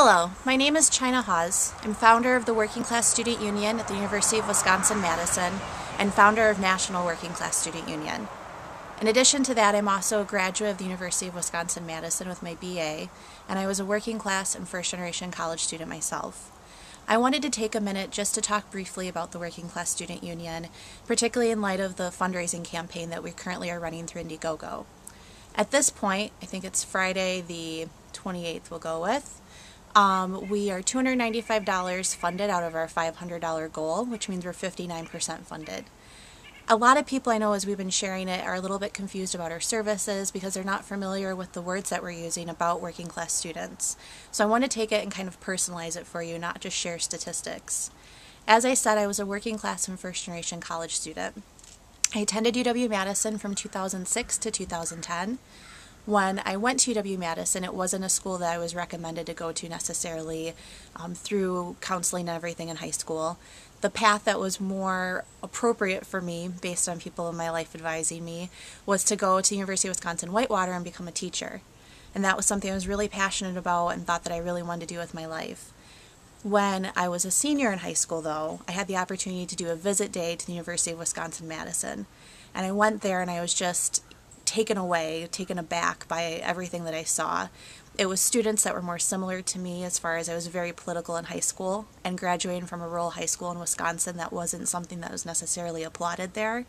Hello, my name is Chynna Haas. I'm founder of the Working Class Student Union at the University of Wisconsin-Madison and founder of National Working Class Student Union. In addition to that, I'm also a graduate of the University of Wisconsin-Madison with my BA, and I was a working class and first-generation college student myself. I wanted to take a minute just to talk briefly about the Working Class Student Union, particularly in light of the fundraising campaign that we currently are running through Indiegogo. At this point, I think it's Friday the 28th we'll go with, we are $295 funded out of our $500 goal, which means we're 59% funded. A lot of people I know as we've been sharing it are a little bit confused about our services because they're not familiar with the words that we're using about working class students. So I want to take it and kind of personalize it for you, not just share statistics. As I said, I was a working class and first generation college student. I attended UW-Madison from 2006 to 2010. When I went to UW-Madison, it wasn't a school that I was recommended to go to necessarily through counseling and everything in high school. The path that was more appropriate for me, based on people in my life advising me, was to go to the University of Wisconsin-Whitewater and become a teacher. And that was something I was really passionate about and thought that I really wanted to do with my life. When I was a senior in high school, though, I had the opportunity to do a visit day to the University of Wisconsin-Madison. And I went there and I was just taken aback by everything that I saw. It was students that were more similar to me as far as I was very political in high school, and graduating from a rural high school in Wisconsin, that wasn't something that was necessarily applauded there.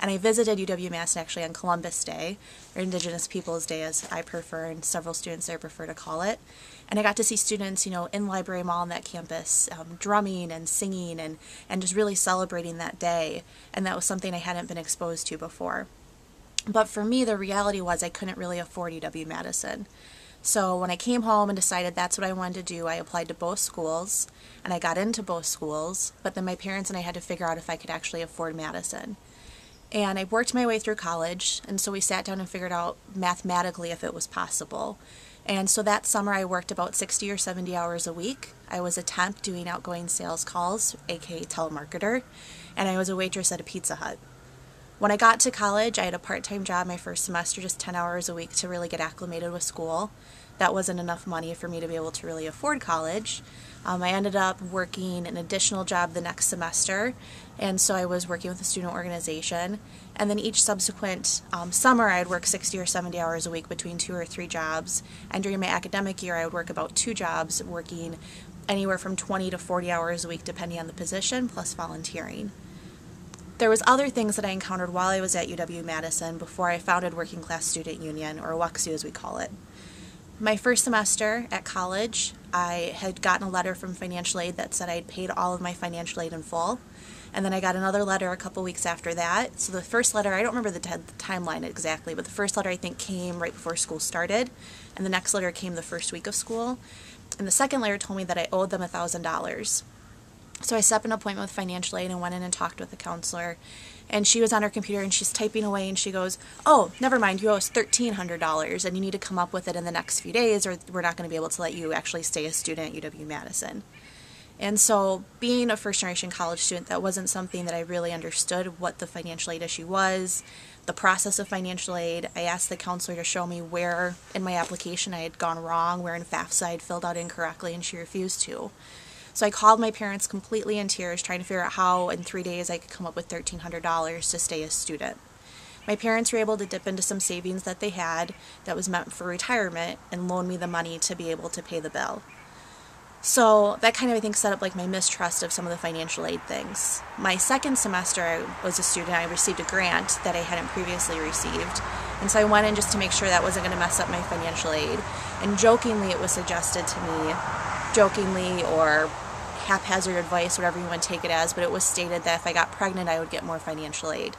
And I visited UW-Madison actually on Columbus Day, or Indigenous Peoples Day as I prefer, and several students there prefer to call it. And I got to see students, in Library Mall on that campus, drumming and singing and just really celebrating that day. And that was something I hadn't been exposed to before. But for me, the reality was I couldn't really afford UW-Madison. So when I came home and decided that's what I wanted to do, I applied to both schools, and I got into both schools, but then my parents and I had to figure out if I could actually afford Madison. And I worked my way through college, and so we sat down and figured out mathematically if it was possible. And so that summer I worked about 60 or 70 hours a week. I was a temp doing outgoing sales calls, aka telemarketer, and I was a waitress at a Pizza Hut. When I got to college, I had a part-time job my first semester, just 10 hours a week to really get acclimated with school. That wasn't enough money for me to be able to really afford college. I ended up working an additional job the next semester, and so I was working with a student organization. And then each subsequent summer, I'd work 60 or 70 hours a week between 2 or 3 jobs. And during my academic year, I would work about 2 jobs, working anywhere from 20 to 40 hours a week, depending on the position, plus volunteering. There was other things that I encountered while I was at UW-Madison before I founded Working Class Student Union, or WCSU as we call it. My first semester at college, I had gotten a letter from financial aid that said I had paid all of my financial aid in full. And then I got another letter a couple weeks after that. So the first letter, I don't remember the timeline exactly, but the first letter I think came right before school started. And the next letter came the first week of school. And the second letter told me that I owed them $1,000. So I set up an appointment with financial aid and went in and talked with the counselor. And she was on her computer and she's typing away and she goes, "Oh, never mind, you owe us $1,300 and you need to come up with it in the next few days or we're not going to be able to let you actually stay a student at UW-Madison." And so being a first-generation college student, that wasn't something that I really understood what the financial aid issue was, the process of financial aid. I asked the counselor to show me where in my application I had gone wrong, where in FAFSA I had filled out incorrectly, and she refused to. So I called my parents completely in tears, trying to figure out how in 3 days I could come up with $1,300 to stay a student. My parents were able to dip into some savings that they had that was meant for retirement and loan me the money to be able to pay the bill. So that kind of, I think, set up like my mistrust of some of the financial aid things. My second semester, I was a student, I received a grant that I hadn't previously received. And so I went in just to make sure that wasn't going to mess up my financial aid. And jokingly, it was suggested to me, jokingly or haphazard advice, whatever you want to take it as, but it was stated that if I got pregnant, I would get more financial aid.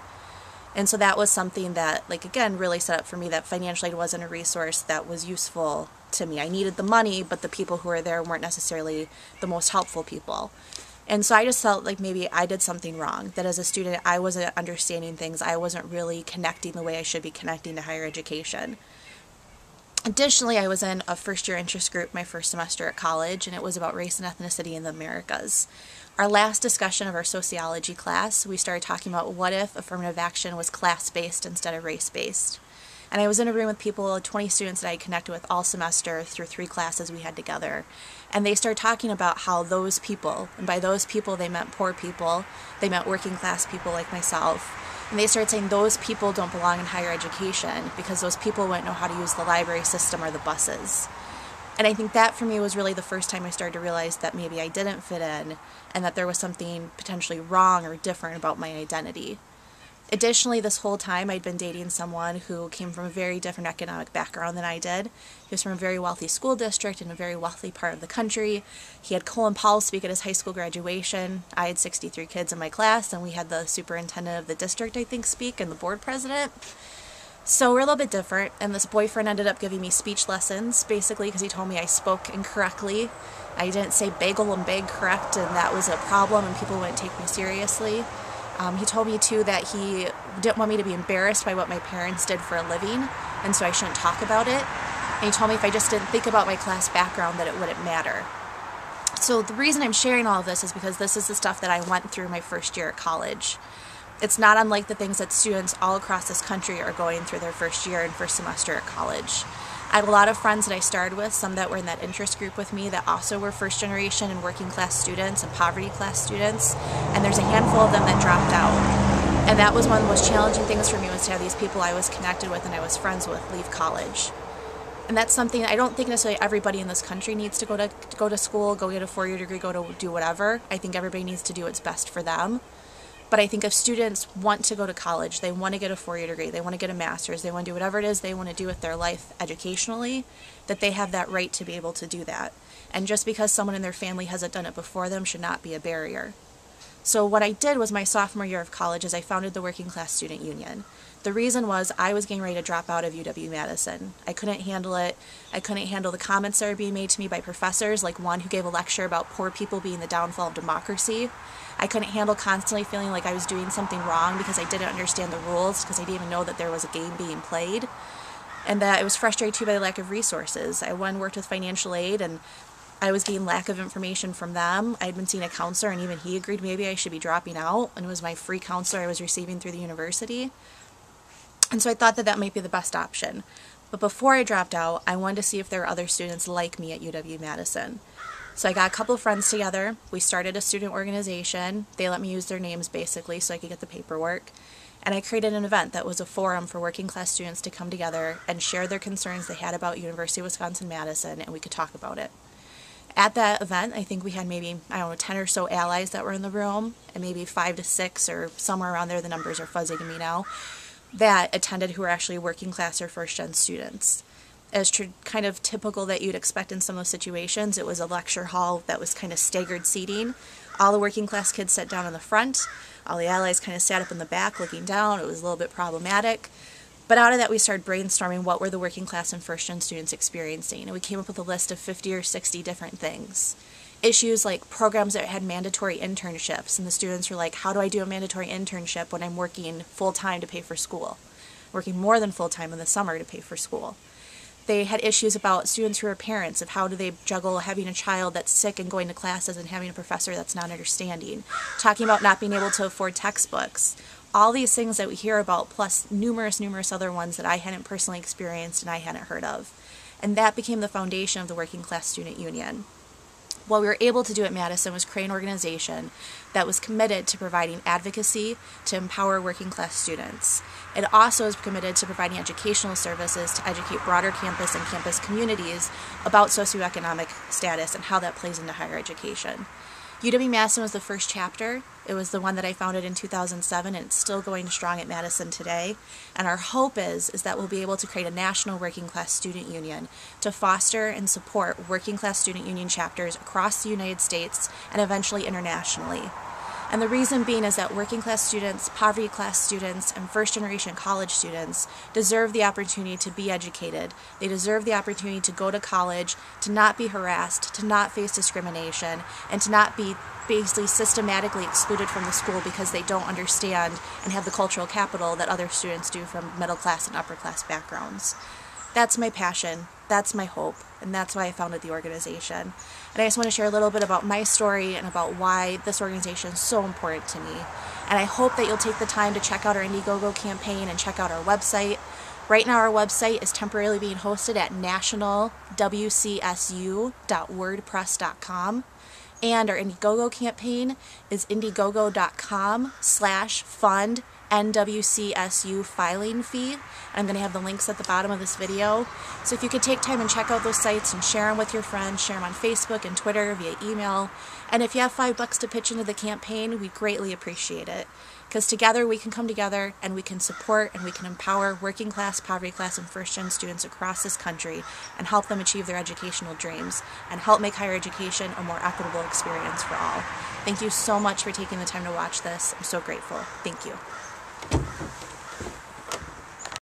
And so that was something that, again, really set up for me that financial aid wasn't a resource that was useful to me. I needed the money, but the people who were there weren't necessarily the most helpful people. And so I just felt like maybe I did something wrong, that as a student, I wasn't understanding things. I wasn't really connecting the way I should be connecting to higher education. Additionally, I was in a first-year interest group my first semester at college, and it was about race and ethnicity in the Americas. Our last discussion of our sociology class, we started talking about what if affirmative action was class-based instead of race-based. And I was in a room with people, 20 students that I connected with all semester through 3 classes we had together. And they started talking about how those people, and by those people they meant poor people, they meant working class people like myself, and they started saying those people don't belong in higher education because those people wouldn't know how to use the library system or the buses. And I think that for me was really the first time I started to realize that maybe I didn't fit in and that there was something potentially wrong or different about my identity. Additionally, this whole time I'd been dating someone who came from a very different economic background than I did. He was from a very wealthy school district in a very wealthy part of the country. He had Colin Powell speak at his high school graduation. I had 63 kids in my class, and we had the superintendent of the district, I think, speak, and the board president. So we're a little bit different, and this boyfriend ended up giving me speech lessons, basically, because he told me I spoke incorrectly. I didn't say bagel and bag correct, and that was a problem, and people wouldn't take me seriously. He told me, too, that he didn't want me to be embarrassed by what my parents did for a living, and so I shouldn't talk about it. And he told me if I just didn't think about my class background that it wouldn't matter. So the reason I'm sharing all of this is because this is the stuff that I went through my first year at college. It's not unlike the things that students all across this country are going through their first year and first semester at college. I had a lot of friends that I started with, some that were in that interest group with me that also were first generation and working class students and poverty class students, and there's a handful of them that dropped out. And that was one of the most challenging things for me, was to have these people I was connected with and I was friends with leave college. And that's something I don't think necessarily everybody in this country needs to go to school, go get a 4-year degree, go to do whatever. I think everybody needs to do what's best for them. But I think if students want to go to college, they want to get a 4-year degree, they want to get a master's, they want to do whatever it is they want to do with their life educationally, that they have that right to be able to do that. And just because someone in their family hasn't done it before them should not be a barrier. So what I did was my sophomore year of college is I founded the Working Class Student Union. The reason was I was getting ready to drop out of UW-Madison. I couldn't handle it. I couldn't handle the comments that were being made to me by professors, like one who gave a lecture about poor people being the downfall of democracy. I couldn't handle constantly feeling like I was doing something wrong because I didn't understand the rules, because I didn't even know that there was a game being played. And that I was frustrated too by the lack of resources. I worked with financial aid, and I was getting lack of information from them. I had been seeing a counselor, and even he agreed maybe I should be dropping out, and it was my free counselor I was receiving through the university. And so I thought that that might be the best option. But before I dropped out, I wanted to see if there were other students like me at UW-Madison. So I got a couple of friends together. We started a student organization. They let me use their names, basically, so I could get the paperwork. And I created an event that was a forum for working class students to come together and share their concerns they had about University of Wisconsin-Madison, and we could talk about it. At that event, I think we had maybe, 10 or so allies that were in the room, and maybe 5 to 6 or somewhere around there, the numbers are fuzzy to me now, that attended who were actually working class or first-gen students. As kind of typical that you'd expect in some of those situations, it was a lecture hall that was kind of staggered seating. All the working class kids sat down in the front. All the allies kind of sat up in the back looking down. It was a little bit problematic. But out of that, we started brainstorming what were the working class and first-gen students experiencing. And we came up with a list of 50 or 60 different things. Issues like programs that had mandatory internships, and the students were like, how do I do a mandatory internship when I'm working full-time to pay for school? Working more than full-time in the summer to pay for school. They had issues about students who are parents, of how do they juggle having a child that's sick and going to classes and having a professor that's not understanding. Talking about not being able to afford textbooks. All these things that we hear about, plus numerous other ones that I hadn't personally experienced and I hadn't heard of. And that became the foundation of the Working Class Student Union. What we were able to do at Madison was create an organization that was committed to providing advocacy to empower working class students. It also is committed to providing educational services to educate broader campus and campus communities about socioeconomic status and how that plays into higher education. UW-Madison was the first chapter. It was the one that I founded in 2007, and it's still going strong at Madison today. And our hope is that we'll be able to create a national working class student union to foster and support working class student union chapters across the United States and eventually internationally. And the reason being is that working class students, poverty class students, and first generation college students deserve the opportunity to be educated. They deserve the opportunity to go to college, to not be harassed, to not face discrimination, and to not be basically systematically excluded from the school because they don't understand and have the cultural capital that other students do from middle class and upper class backgrounds. That's my passion, that's my hope, and that's why I founded the organization. And I just want to share a little bit about my story and about why this organization is so important to me. And I hope that you'll take the time to check out our Indiegogo campaign and check out our website. Right now our website is temporarily being hosted at nationalwcsu.wordpress.com. And our Indiegogo campaign is indiegogo.com/fund NWCSU filing fee. I'm going to have the links at the bottom of this video. So if you could take time and check out those sites and share them with your friends, share them on Facebook and Twitter, via email. And if you have $5 to pitch into the campaign, we greatly appreciate it. Because together we can come together and we can support and we can empower working class, poverty class, and first-gen students across this country and help them achieve their educational dreams and help make higher education a more equitable experience for all. Thank you so much for taking the time to watch this. I'm so grateful. Thank you.